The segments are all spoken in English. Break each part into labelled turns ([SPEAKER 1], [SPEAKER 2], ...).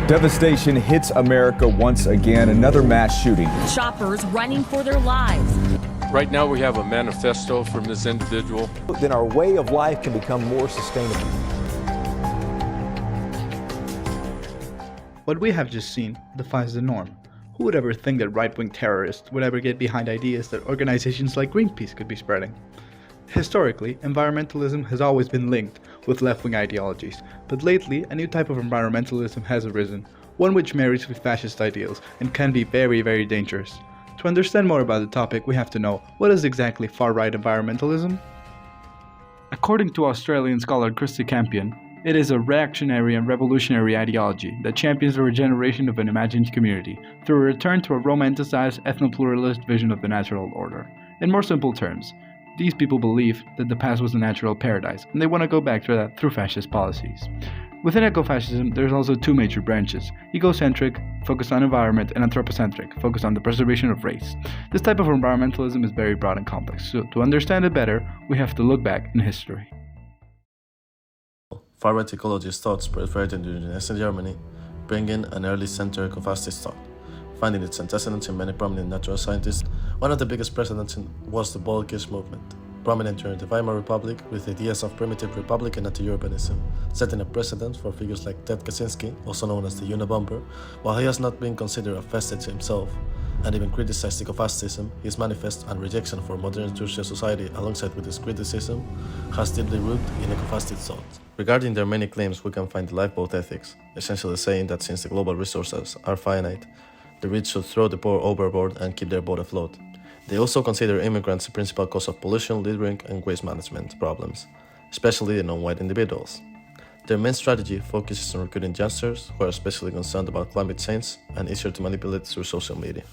[SPEAKER 1] Devastation hits America once again, another mass shooting.
[SPEAKER 2] Shoppers running for their lives.
[SPEAKER 3] Right now we have a manifesto from this individual.
[SPEAKER 4] Then our way of life can become more sustainable.
[SPEAKER 5] What we have just seen defies the norm. Who would ever think that right-wing terrorists would ever get behind ideas that organizations like Greenpeace could be spreading? Historically, environmentalism has always been linked with left-wing ideologies, but lately a new type of environmentalism has arisen, one which marries with fascist ideals and can be very, very dangerous. To understand more about the topic, we have to know, what is exactly far-right environmentalism? According to Australian scholar Kristy Campion, it is a reactionary and revolutionary ideology that champions the regeneration of an imagined community through a return to a romanticized, ethno-pluralist vision of the natural order. In more simple terms, these people believe that the past was a natural paradise, and they want to go back to that through fascist policies. Within ecofascism, there's also two major branches: egocentric, focused on environment, and anthropocentric, focused on the preservation of race. This type of environmentalism is very broad and complex, so to understand it better, we have to look back in history.
[SPEAKER 6] FarRight ecologist thought proliferated during Nazi Germany, bringing an early center ecofascist thought, finding its antecedents in many prominent natural scientists. One of the biggest precedents was the Bolkish movement, prominent during the Weimar Republic with ideas of primitive republic and anti-urbanism, setting a precedent for figures like Ted Kaczynski, also known as the Unabomber. While he has not been considered a fascist himself, and even criticized ecofascism, his manifest and rejection for modern industrial society, alongside with his criticism, has deeply rooted in ecofascist thought. Regarding their many claims, we can find the lifeboat ethics, essentially saying that since the global resources are finite, the rich should throw the poor overboard and keep their boat afloat. They also consider immigrants the principal cause of pollution, littering, and waste management problems, especially the non-white individuals. Their main strategy focuses on recruiting youngsters who are especially concerned about climate change and easier to manipulate through social media.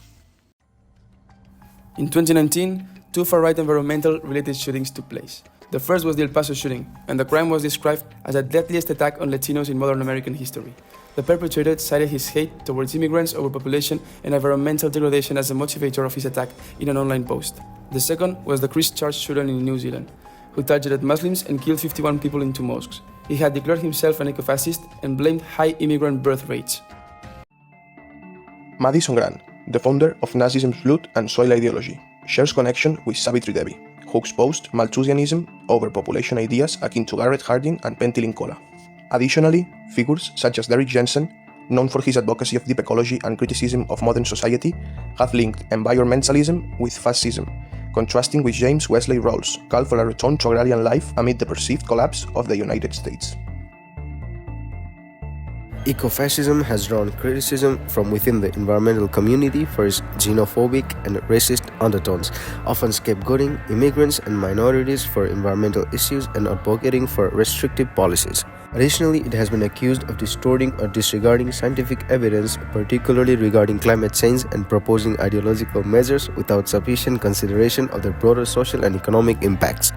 [SPEAKER 7] In 2019, two far-right environmental-related shootings took place. The first was the El Paso shooting, and the crime was described as the deadliest attack on Latinos in modern American history. The perpetrator cited his hate towards immigrants, overpopulation, and environmental degradation as a motivator of his attack in an online post. The second was the Christchurch shooting in New Zealand, who targeted Muslims and killed 51 people in two mosques. He had declared himself an ecofascist and blamed high immigrant birth rates.
[SPEAKER 8] Madison Grant, the founder of Nazism's blood and soil ideology, shares connection with Savitri Devi, who exposed Malthusianism, overpopulation ideas akin to Garrett Hardin and Pentilin Cola. Additionally, figures such as Derrick Jensen, known for his advocacy of deep ecology and criticism of modern society, have linked environmentalism with fascism, contrasting with James Wesley Rawls' call for a return to agrarian life amid the perceived collapse of the United States.
[SPEAKER 9] Ecofascism has drawn criticism from within the environmental community for its xenophobic and racist undertones, often scapegoating immigrants and minorities for environmental issues and advocating for restrictive policies. Additionally, it has been accused of distorting or disregarding scientific evidence, particularly regarding climate change, and proposing ideological measures without sufficient consideration of their broader social and economic impacts.